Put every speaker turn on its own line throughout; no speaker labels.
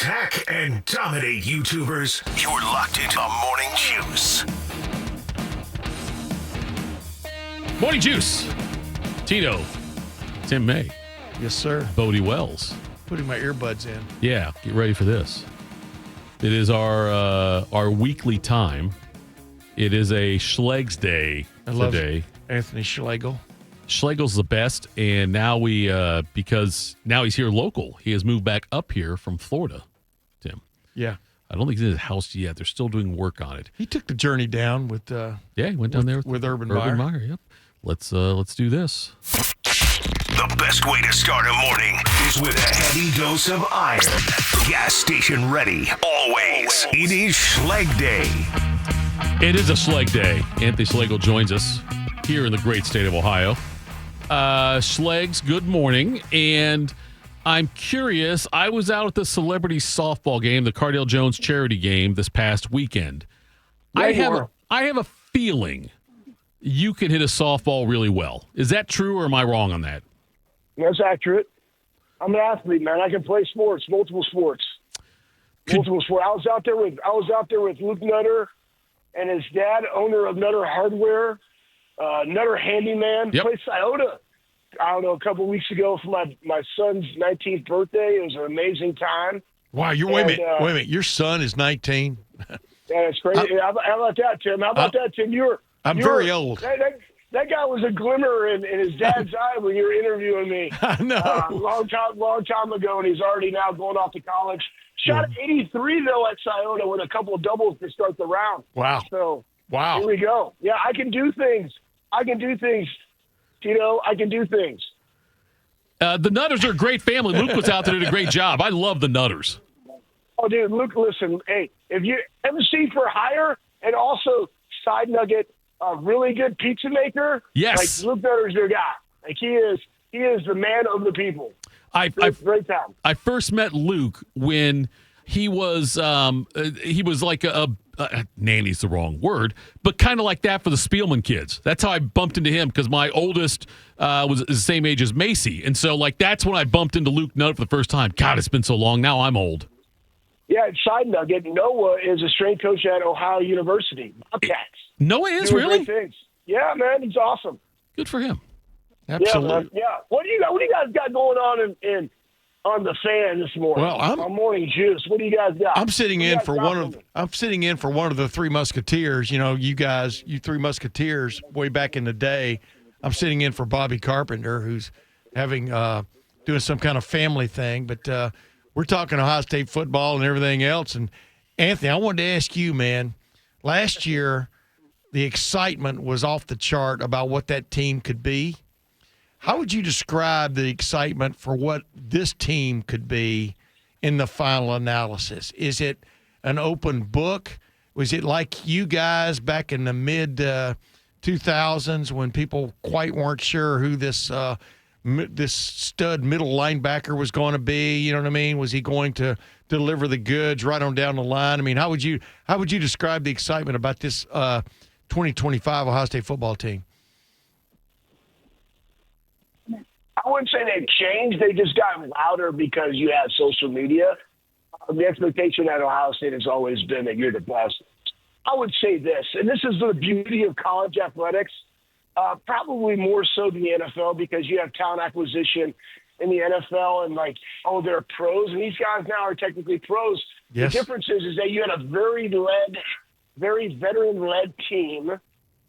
Attack and dominate, YouTubers. You're locked into Morning Juice.
Morning Juice. Tito. Tim May.
Yes, sir.
Bodie Wells.
Putting my earbuds in.
Yeah, get ready for this. It is our weekly time. It is a Schleg's Day today.
Anthony Schlegel.
Schlegel's the best, and now because now he's here local. He has moved back up here from Florida, Tim.
Yeah.
I don't think he's in his house yet. They're still doing work on it.
He took the journey down with
he went down there
with Urban Meyer.
Yep. Let's do this.
The best way to start a morning is with a heavy dose of iron. Gas station ready, always. It is Schleg Day.
It is a Schleg Day. Anthony Schlegel joins us here in the great state of Ohio. Schlegs, good morning. And I'm curious, I was out at the celebrity softball game, the Cardale Jones charity game this past weekend. I have a feeling you can hit a softball really well. Is that true, or am I wrong on that?
That's accurate. I'm an athlete, man. I can play sports, multiple sports. I was out there with Luke Nutter and his dad, owner of Nutter Hardware, Nutter Handyman.
Yep.
Played Scioto, I don't know, a couple of weeks ago for my son's 19th birthday. It was an amazing time.
Wow, wait a minute. Your son is 19.
Yeah, it's crazy. How about that, Tim?
I'm very old.
That guy was a glimmer in his dad's eye when you were interviewing me.
I know.
Long time ago, and he's already now going off to college. Shot 83, though, at Scioto with a couple of doubles to start the round.
Wow.
So,
wow.
Here we go. Yeah, I can do things. Tito, I can do things.
The Nutters are a great family. Luke was out there and did a great job. I love the Nutters.
Oh, dude, Luke, listen. Hey, if you MC for hire and also side nugget, a really good pizza maker.
Yes.
Like Luke Nutter's your guy. Like he is the man of the people. Great time.
I first met Luke when he was like a nanny's the wrong word, but kind of like that for the Spielman kids. That's how I bumped into him, because my oldest was the same age as Macy, and so like that's when I bumped into Luke Nutter for the first time. God, it's been so long. Now I'm old.
Yeah, side nugget, Noah is a strength coach at Ohio University. Bobcats.
Noah is
Doing
really?
great things. Yeah, man, he's awesome.
Good for him.
Absolutely.
Yeah. What do you guys got going on on the fan this morning?
Well,
on Morning Juice. What do you guys got?
I'm sitting in for one of the Three Musketeers. You know, you Three Musketeers way back in the day. I'm sitting in for Bobby Carpenter, who's having doing some kind of family thing. But we're talking Ohio State football and everything else. And Anthony, I wanted to ask you, man. Last year, the excitement was off the chart about what that team could be. How would you describe the excitement for what this team could be in the final analysis? Is it an open book? Was it like you guys back in the mid 2000s when people quite weren't sure who this stud middle linebacker was going to be? You know what I mean? Was he going to deliver the goods right on down the line? I mean, how would you describe the excitement about this 2025 Ohio State football team?
I wouldn't say they've changed. They just got louder because you have social media. The expectation at Ohio State has always been that you're the best. I would say this, and this is the beauty of college athletics, probably more so than the NFL, because you have talent acquisition in the NFL and they're pros, and these guys now are technically pros.
Yes.
The difference is that you had a very veteran-led team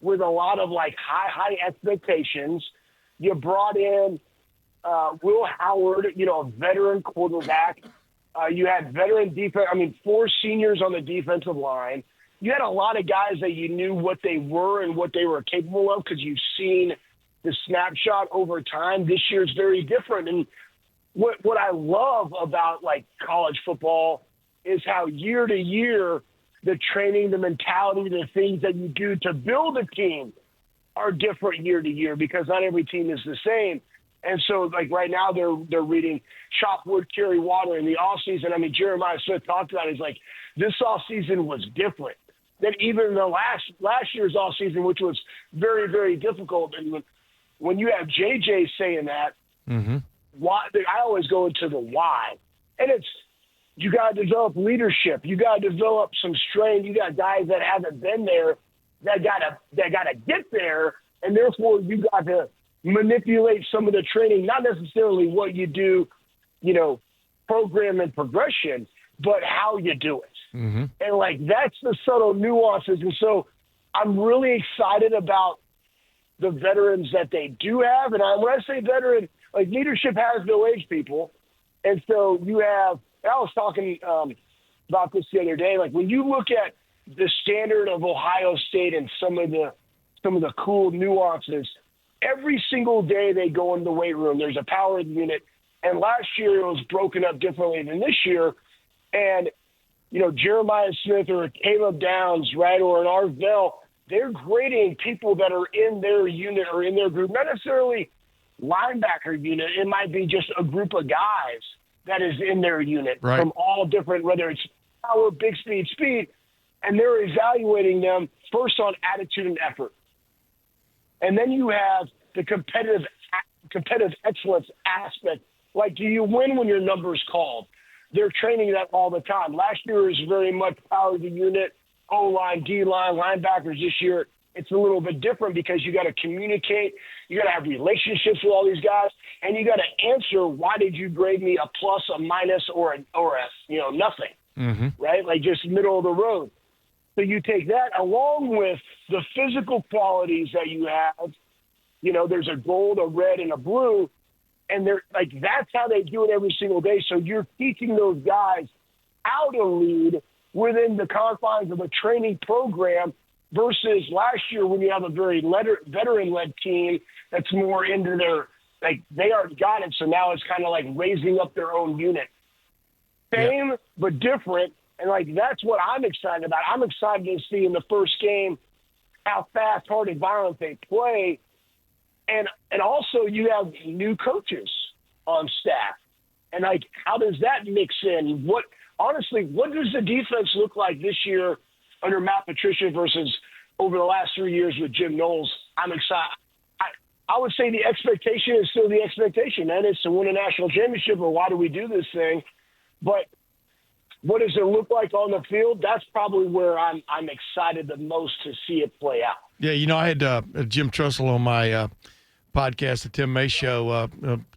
with a lot of high expectations. You brought in Will Howard, a veteran quarterback. You had veteran defense. 4 seniors on the defensive line. You had a lot of guys that you knew what they were and what they were capable of because you've seen the snapshot over time. This year's very different. And what I love about college football is how year to year the training, the mentality, the things that you do to build a team are different year to year because not every team is the same. And so, right now, they're reading chop wood, carry water in the offseason. Jeremiah Smith talked about it. He's like, this offseason was different than even the last year's offseason, which was very, very difficult. And when you have JJ saying that, why? I always go into the why. And you got to develop leadership. You got to develop some strength. You got guys that haven't been there that gotta get there, and therefore you got to manipulate some of the training, not necessarily what you do, program and progression, but how you do it.
Mm-hmm.
And like that's the subtle nuances. And so I'm really excited about the veterans that they do have. And when I say veteran, like leadership has no age, people. And so you have. I was talking about this the other day. Like when you look at the standard of Ohio State and some of the cool nuances, every single day they go in the weight room, there's a power unit. And last year it was broken up differently than this year. And, Jeremiah Smith or Caleb Downs, right, or an Arvell, they're grading people that are in their unit or in their group, not necessarily linebacker unit. It might be just a group of guys that is in their unit from all different, whether it's power, big speed, and they're evaluating them first on attitude and effort. And then you have the competitive excellence aspect. Like, do you win when your number is called? They're training that all the time. Last year was very much power the unit, O-line, D-line, linebackers. This year it's a little bit different because you got to communicate. You got to have relationships with all these guys, and you got to answer, why did you grade me a plus, a minus, or a nothing, right? Like just middle of the road. So you take that along with the physical qualities that you have. There's a gold, a red, and a blue, and they're like that's how they do it every single day. So you're teaching those guys how to lead within the confines of a training program versus last year when you have a very veteran-led team that's more into their they already got it. So now it's kind of like raising up their own unit. Same but different. And that's what I'm excited about. I'm excited to see in the first game how fast, hard, and violent they play. And also you have new coaches on staff. And how does that mix in? What does the defense look like this year under Matt Patricia versus over the last 3 years with Jim Knowles? I'm excited. I would say the expectation is still the expectation, and it's to win a national championship, or why do we do this thing? But what does it look like on the field? That's probably where I'm excited the most to see it play out.
Yeah, I had Jim Trussell on my podcast, the Tim May Show,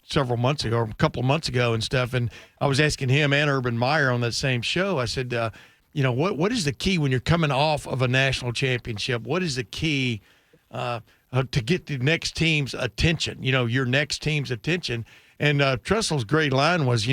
several months ago, or a couple of months ago and stuff, and I was asking him and Urban Meyer on that same show. I said, what is the key when you're coming off of a national championship? What is the key to get the next team's attention, your next team's attention? And Trussell's great line was,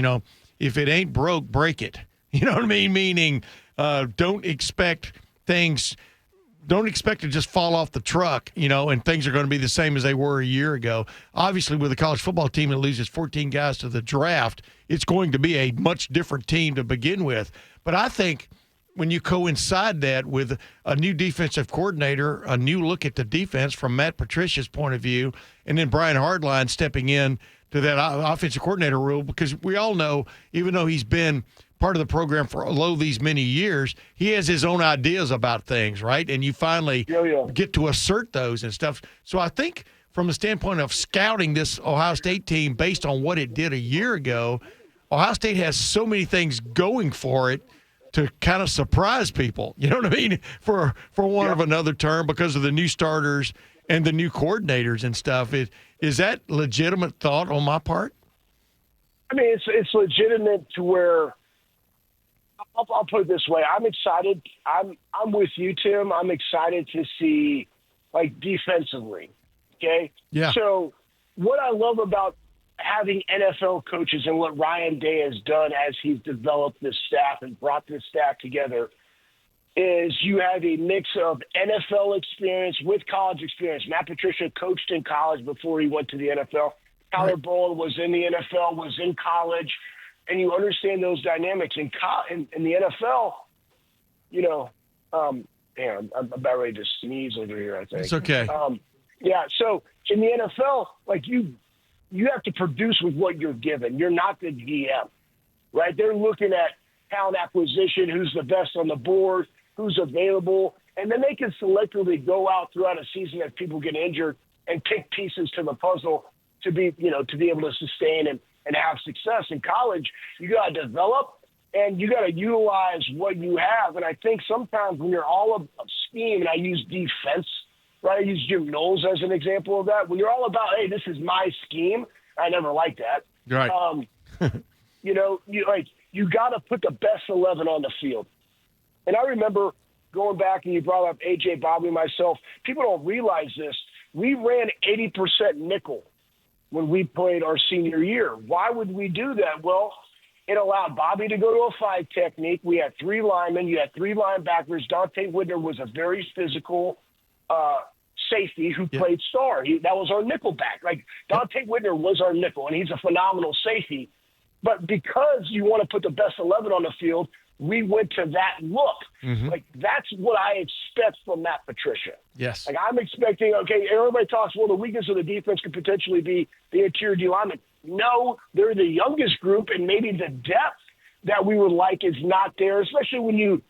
if it ain't broke, break it. You know what I mean? Meaning don't expect to just fall off the truck, and things are going to be the same as they were a year ago. Obviously, with a college football team that loses 14 guys to the draft, it's going to be a much different team to begin with. But I think when you coincide that with a new defensive coordinator, a new look at the defense from Matt Patricia's point of view, and then Brian Hardline stepping in to that offensive coordinator role, because we all know, even though he's been part of the program for these many years, he has his own ideas about things, right? And you finally get to assert those and stuff. So I think from the standpoint of scouting this Ohio State team based on what it did a year ago, Ohio State has so many things going for it to kind of surprise people. You know what I mean? For want of another term, because of the new starters and the new coordinators and stuff. Is that legitimate thought on my part?
I mean, it's legitimate to where I'll put it this way. I'm excited. I'm with you, Tim. I'm excited to see defensively. Okay.
Yeah.
So what I love about having NFL coaches and what Ryan Day has done as he's developed this staff and brought this staff together is you have a mix of NFL experience with college experience. Matt Patricia coached in college before he went to the NFL. Tyler Bowen was in the NFL, was in college, and you understand those dynamics. In the NFL, I'm about ready to sneeze over here, I think.
It's okay.
So in the NFL, you have to produce with what you're given. You're not the GM, right? They're looking at talent acquisition, who's the best on the board, who's available, and then they can selectively go out throughout a season as people get injured and pick pieces to the puzzle to be able to sustain and have success. In college, you got to develop, and you got to utilize what you have. And I think sometimes when you're all of scheme, and I use defense, right? I use Jim Knowles as an example of that. When you're all about, hey, this is my scheme, I never liked that.
Right.
You got to put the best 11 on the field. And I remember going back, and you brought up AJ, Bobby, myself. People don't realize this. We ran 80% nickel when we played our senior year. Why would we do that? Well, it allowed Bobby to go to a 5 technique. We had 3 linemen. You had 3 linebackers. Dante Whitner was a very physical safety who played star. That was our nickel back. Like, Dante Whitner was our nickel, and he's a phenomenal safety. But because you want to put the best 11 on the field, we went to that look.
Mm-hmm.
Like, that's what I expect from Matt Patricia.
Yes.
Like, I'm expecting, okay, everybody talks, well, the weakness of the defense could potentially be the interior D linemen. No, they're the youngest group, and maybe the depth that we would like is not there, especially when you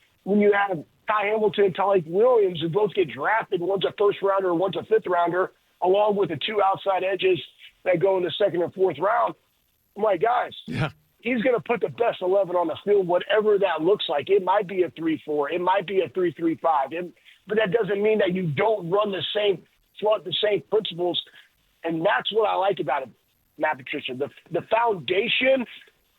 have Ty Hamilton and Tyleik Williams, who both get drafted. One's a first-rounder and one's a fifth-rounder, along with the 2 outside edges that go in the second and fourth round. I'm like, guys, he's going to put the best 11 on the field, whatever that looks like. It might be a 3-4. It might be a 3-3-5. But that doesn't mean that you don't run the same principles. And that's what I like about it, Matt Patricia. The foundation,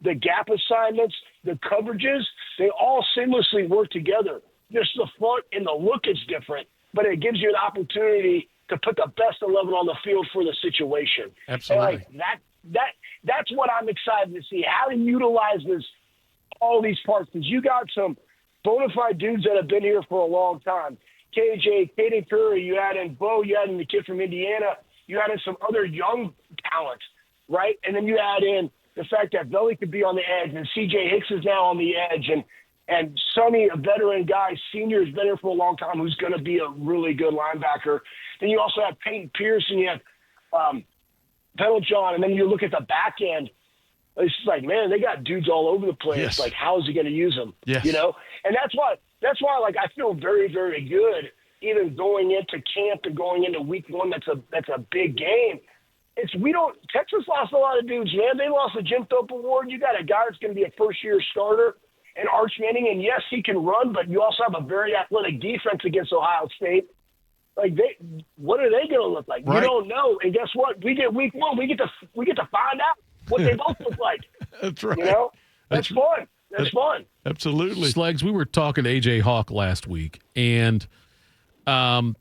the gap assignments, the coverages, they all seamlessly work together. Just the front and the look is different, but it gives you an opportunity to put the best 11 on the field for the situation.
Absolutely.
And that's what I'm excited to see, how he utilizes all these parts. Because you got some bona fide dudes that have been here for a long time. KJ, Caden Curry, you add in Bo, you add in the kid from Indiana, you add in some other young talent, right? And then you add in the fact that Belly could be on the edge, and CJ Hicks is now on the edge, and Sonny, a veteran guy, senior, has been here for a long time, who's going to be a really good linebacker. Then you also have Peyton Pierce, and you have John, and then you look at the back end. It's just like, man, they got dudes all over the place.
Yes.
Like, how is he going to use them?
Yes.
You know, and that's why like I feel very, very good even going into camp and going into week 1. That's a big game. Texas lost a lot of dudes, man. They lost the Jim Thorpe Award. You got a guy that's going to be a first-year starter, and Arch Manning, and yes, he can run, but you also have a very athletic defense against Ohio State. Like, what are they going to look like?
Right.
We don't know. And guess what? We get week 1. We get to find out what they both look like.
That's right.
You know, that's fun. That's fun.
Absolutely.
Slegs, we were talking to AJ Hawk last week, and I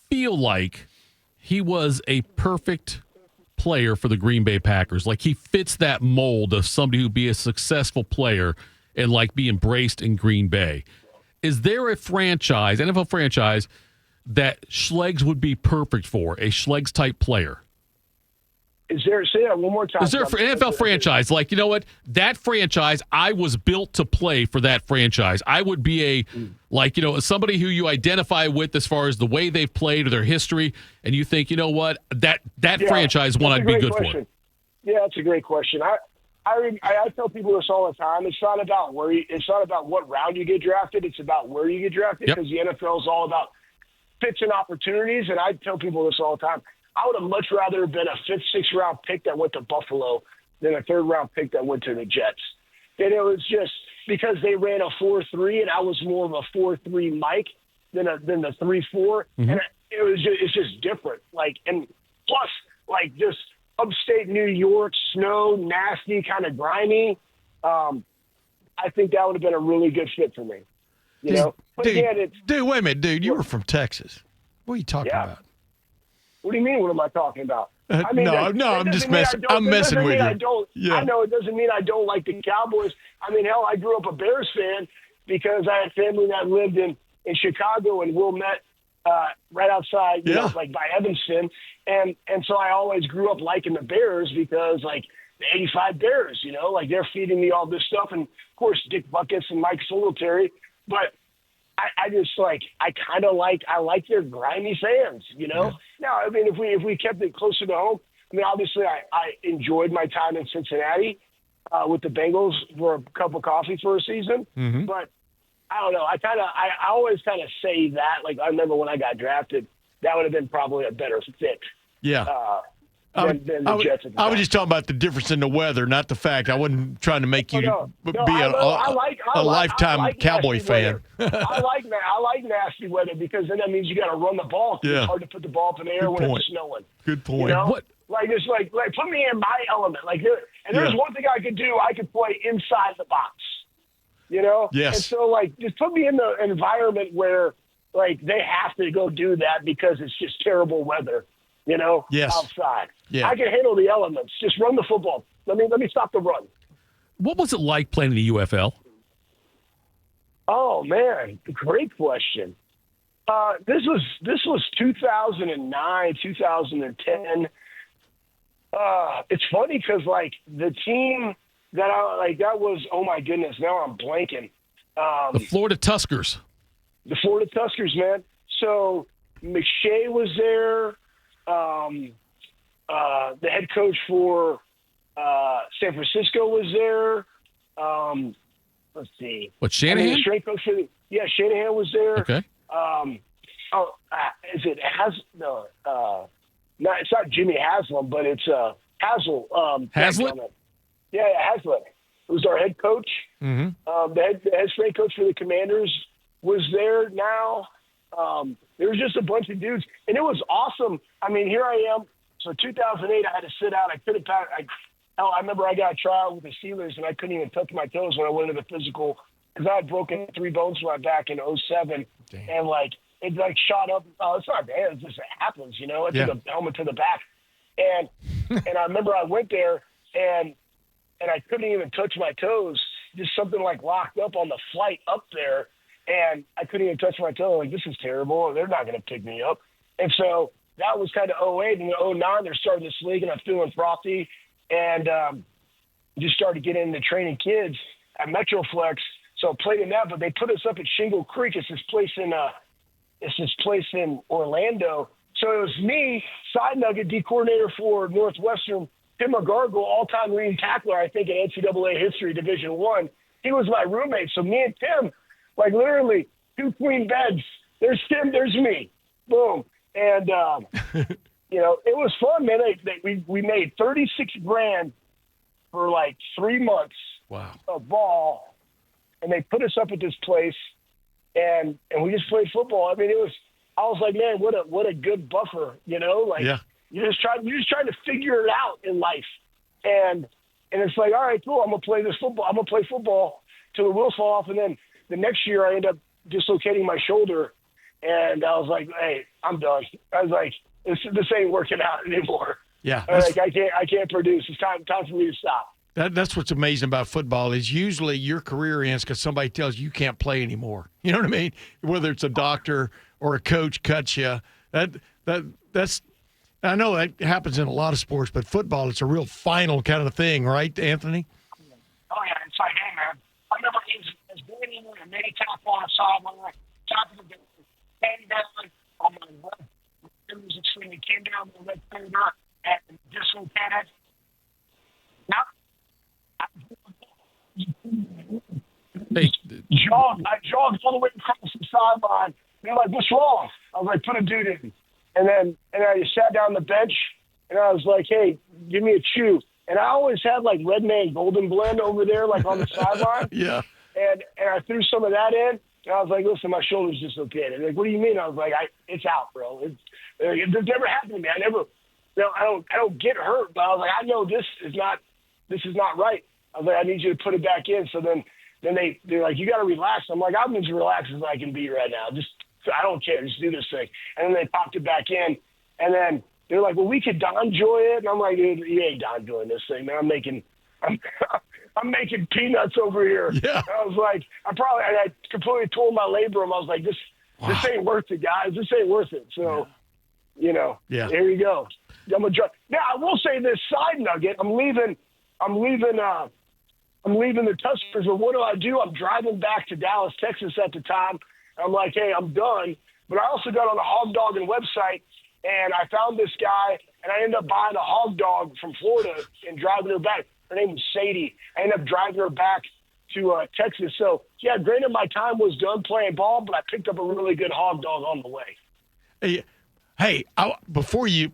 feel like he was a perfect player for the Green Bay Packers. Like, he fits that mold of somebody who'd be a successful player and like be embraced in Green Bay. Is there a franchise, NFL franchise, that Schlegel would be perfect for, a Schlegel type player?
Say that one more time.
Is there an NFL franchise, like, you know what, that franchise, I was built to play for that franchise. I would be somebody who you identify with as far as the way they've played or their history, and you think, you know what, that franchise one I'd be good
question.
for.
Yeah, that's a great question. I tell people this all the time. It's not about it's not about what round you get drafted. It's about where you get drafted, because the NFL is all about fits and opportunities. And I tell people this all the time. I would have much rather been a 5th, 6th round pick that went to Buffalo than a 3rd round pick that went to the Jets. And it was just because they ran a 4-3, and I was more of a 4-3 Mike than the 3-4. Mm-hmm. And it's just different. Like, and plus, like, just upstate New York, snow, nasty, kind of grimy. I think that would have been a really good fit for me. You know? But again,
wait a minute, dude. You were from Texas. What are you talking about?
What do you mean? What am I talking about? I mean,
I'm just messing. I'm messing with you.
I know it doesn't mean I don't like the Cowboys. I mean, hell, I grew up a Bears fan because I had family that lived in Chicago and Wilmette, right outside, you know, like by Evanston, and so I always grew up liking the Bears because, like, the '85 Bears, you know, like, they're feeding me all this stuff, and of course Dick Buckets and Mike Singletary, but I just I like their grimy fans, you know. Now, I mean, if we kept it closer to home, I mean, obviously I enjoyed my time in Cincinnati with the Bengals for a cup of coffee for a season, but I don't know. I always kind of say that. Like, I remember when I got drafted, that would have been probably a better fit. than the Jets at the time.
I was just talking about the difference in the weather, not the fact. I wasn't trying to make you be a lifetime Cowboy fan.
I like nasty weather because then that means you got to run the ball.
Yeah.
It's hard to put the ball up in the air when it's snowing.
Good point.
You know?
What?
Like it's like put me in my element. There's one thing I could do. I could play inside the box. You know?
Yes.
And so just put me in the environment where they have to go do that because it's just terrible weather. You know?
Yes.
Outside.
Yeah.
I can handle the elements. Just run the football. Let me stop the run.
What was it like playing in the UFL?
Oh man, great question. This was 2009, 2010. It's funny because the team that that was, oh my goodness, now I'm blanking.
The Florida Tuskers.
The Florida Tuskers, man. So McShay was there. The head coach for San Francisco was there. Let's see.
What, Shanahan?
The strength coach Shanahan was there.
Okay.
Is it no? It's not Jimmy Haslam, but it's Hazel.
Hazlitt?
Yeah, Hazlitt. It was our head coach.
Mm-hmm.
The head strength coach for the Commanders was there now. There was just a bunch of dudes, and it was awesome. I mean, here I am. So 2008, I had to sit out. I couldn't. I remember I got a tryout with the Steelers, and I couldn't even touch my toes when I went into the physical because I had broken 3 bones in my back in 2007, and it shot up. Oh, it's not bad. It just happens, you know. I took the helmet to the back, and I remember I went there, and I couldn't even touch my toes. Just something locked up on the flight up there, and I couldn't even touch my toe. This is terrible. They're not going to pick me up, and so that was kind of 2008. And in 2009, they're starting this league, and I'm feeling frothy, and just started getting into training kids at Metroflex. So I played in that, but they put us up at Shingle Creek. It's this place in Orlando. So it was me, side nugget, D coordinator for Northwestern, Tim McGargle, all-time leading tackler, I think, in NCAA history, Division I. He was my roommate. So me and Tim, literally 2 queen beds. There's Tim, there's me. Boom. And, it was fun, man. We made $36,000 for 3 months of ball. And they put us up at this place, and we just played football. I mean, I was like, man, what a good buffer, you know? You're just trying to figure it out in life. And it's all right, cool, I'm gonna play this football. I'm gonna play football till the wheels fall off, and then the next year I end up dislocating my shoulder, and I was like, hey, I'm done. I was like, this ain't working out anymore.
Yeah.
I can't produce. It's time for me to stop.
That's what's amazing about football is usually your career ends because somebody tells you can't play anymore. You know what I mean? Whether it's a doctor or a coach cuts you. That's I know that happens in a lot of sports, but football, it's a real final kind of thing, right, Anthony?
Oh, yeah. It's like, hey, man, I remember as going in there and made a tap on a sideline, top of the game, came down on my left. It was extremely came down the left shoulder and dislocated. Now,
Hey,
I jogged all the way across the sideline. They're like, what's wrong? I was like, put a dude in. And I just sat down on the bench, and I was like, hey, give me a chew. And I always had Red Man Golden Blend over there, on the sideline.
Yeah.
And I threw some of that in, and I was like, listen, my shoulder's dislocated. They're like, what do you mean? I was like, it's out, bro. It's never happened to me. I don't get hurt, but I was like, I know this is not right. I was like, I need you to put it back in. So then they're like, you got to relax. I'm like, I'm as relaxed as I can be right now. I don't care. Just do this thing. And then they popped it back in. And then they're like, well, we could Don Joy it. And I'm like, you ain't Don Joy this thing, man. I'm making peanuts over here.
Yeah.
And I was like, I completely told my labrum. I was like, this ain't worth it, guys. This ain't worth it. So, there you go. Now, I will say this side nugget. I'm leaving the Tuskers, but what do? I'm driving back to Dallas, Texas at the time. I'm like, hey, I'm done. But I also got on the Hog Dogging website, and I found this guy, and I ended up buying a hog dog from Florida and driving her back. Her name was Sadie. I ended up driving her back to Texas. So, yeah, granted my time was done playing ball, but I picked up a really good hog dog on the way.
Hey, Hey, before you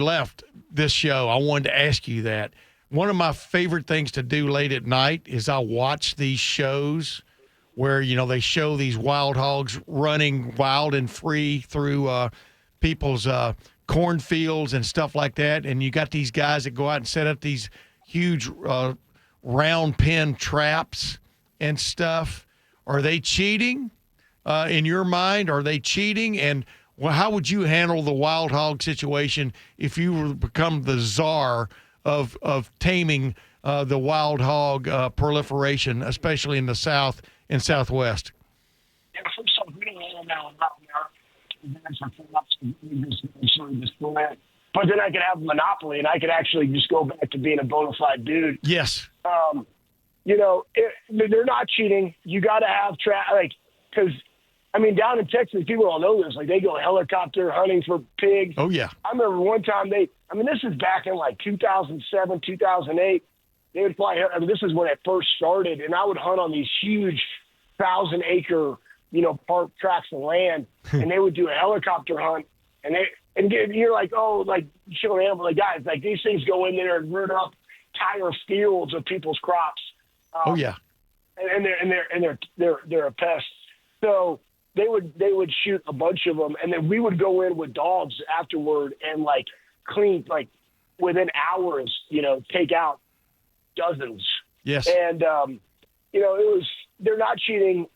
left this show, I wanted to ask you that. One of my favorite things to do late at night is I watch these shows where, they show these wild hogs running wild and free through people's cornfields and stuff like that. And you got these guys that go out and set up these huge round pen traps and stuff. Are they cheating in your mind? Are they cheating? And how would you handle the wild hog situation if you were to become the czar of taming the wild hog proliferation, especially in the South and Southwest?
Yeah, first off, we don't know now about but then I could have a monopoly, and I could actually just go back to being a bona fide dude.
Yes.
They're not cheating. You got to have because down in Texas, people don't know this. Like, they go helicopter hunting for pigs.
Oh, yeah.
I remember one time this is back in 2007, 2008. They would fly. This is when it first started, and I would hunt on these huge 1,000-acre, park tracts of land, and they would do a helicopter hunt, and you're like, showing animals, guys, these things go in there and root up entire fields of people's crops.
Oh yeah,
and they're a pest. So they would shoot a bunch of them, and then we would go in with dogs afterward and clean, within hours, take out dozens.
Yes.
And they're not cheating.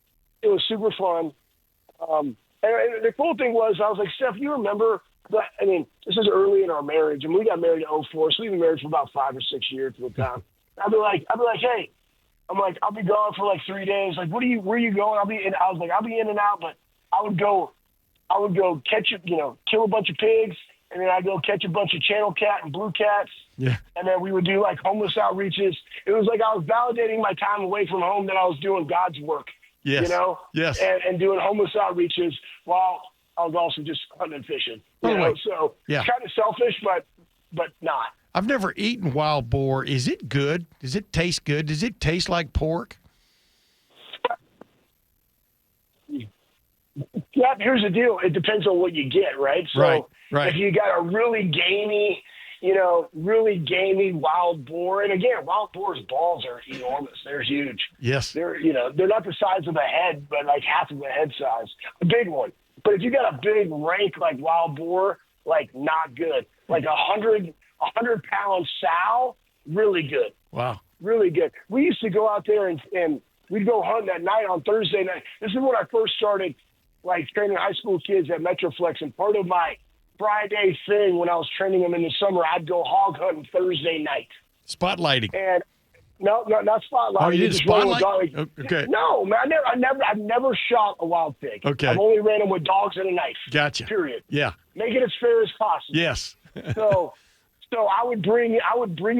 It was super fun. And the cool thing was, I was like, Steph, you remember that? This is early in our marriage, and we got married in 2004, so we've been married for about 5 or 6 years at the time. I'd be like, hey, I'll be gone for 3 days. Where are you going? I'll be in and out, but I would go catch kill a bunch of pigs, and then I'd go catch a bunch of channel cat and blue cats.
Yeah.
And then we would do homeless outreaches. It was I was validating my time away from home that I was doing God's work.
Yes. Yes.
And doing homeless outreaches while I was also just hunting and fishing. So
yeah.
Kind of selfish, but not.
I've never eaten wild boar. Is it good? Does it taste good? Does it taste like pork?
Yeah, here's the deal. It depends on what you get, right? So
right.
If you got a really gamey wild boar, and again, wild boar's balls are enormous. They're huge.
Yes.
They're not the size of a head, but half of a head size. A big one. But if you got a big rank wild boar, not good. 100-pound sow, really good.
Wow.
Really good. We used to go out there and we'd go hunting at night on Thursday night. This is when I first started training high school kids at Metroflex, and part of my Friday thing when I was training them in the summer, I'd go hog hunting Thursday night.
Spotlighting.
And no, not spotlighting.
Oh, you did spotlight? Okay.
No, man, I've never shot a wild pig.
Okay.
I've only ran them with dogs and a knife.
Gotcha.
Period.
Yeah.
Make it as fair as possible.
Yes.
So I would bring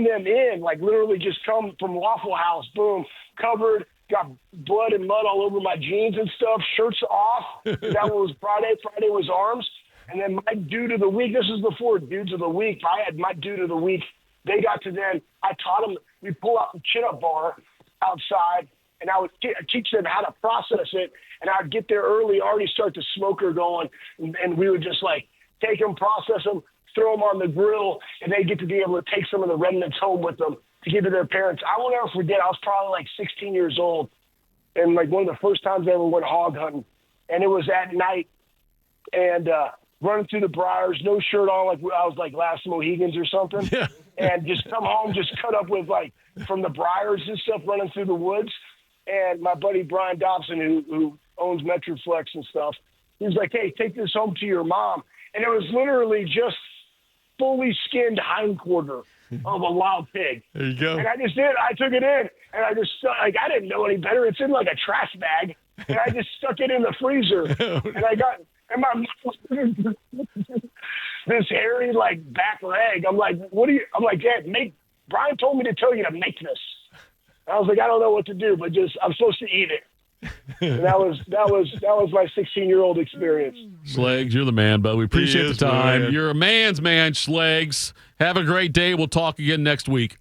them in, literally just come from Waffle House, boom, covered, got blood and mud all over my jeans and stuff, shirts off. That was Friday. Friday was arms. And then my dude of the week, this is before dudes of the week. I had my dude of the week. They got to then, I taught them, we pull out the chin-up bar outside, and I would teach them how to process it. And I'd get there early, already start the smoker going, and we would just take them, process them, throw them on the grill, and they get to be able to take some of the remnants home with them to give to their parents. I won't ever forget, I was probably 16 years old, and one of the first times I ever went hog hunting. And it was at night, and running through the briars, no shirt on, I was Last Mohegans or something.
Yeah.
And just come home, just cut up with from the briars and stuff, running through the woods. And my buddy Brian Dobson, who owns Metroflex and stuff, he was like, hey, take this home to your mom. And it was literally just fully skinned hindquarter of a wild pig.
There you go.
And I just did. I took it in, and I just I didn't know any better. It's in a trash bag, and I just stuck it in the freezer. And I got my this hairy back leg. I'm like, Dad, Brian told me to tell you to make this. And I was like, I don't know what to do, but I'm supposed to eat it. And that was my 16-year-old experience.
Schlegs, you're the man, bud. We appreciate the time.
Man.
You're a man's man, Schlegs. Have a great day. We'll talk again next week.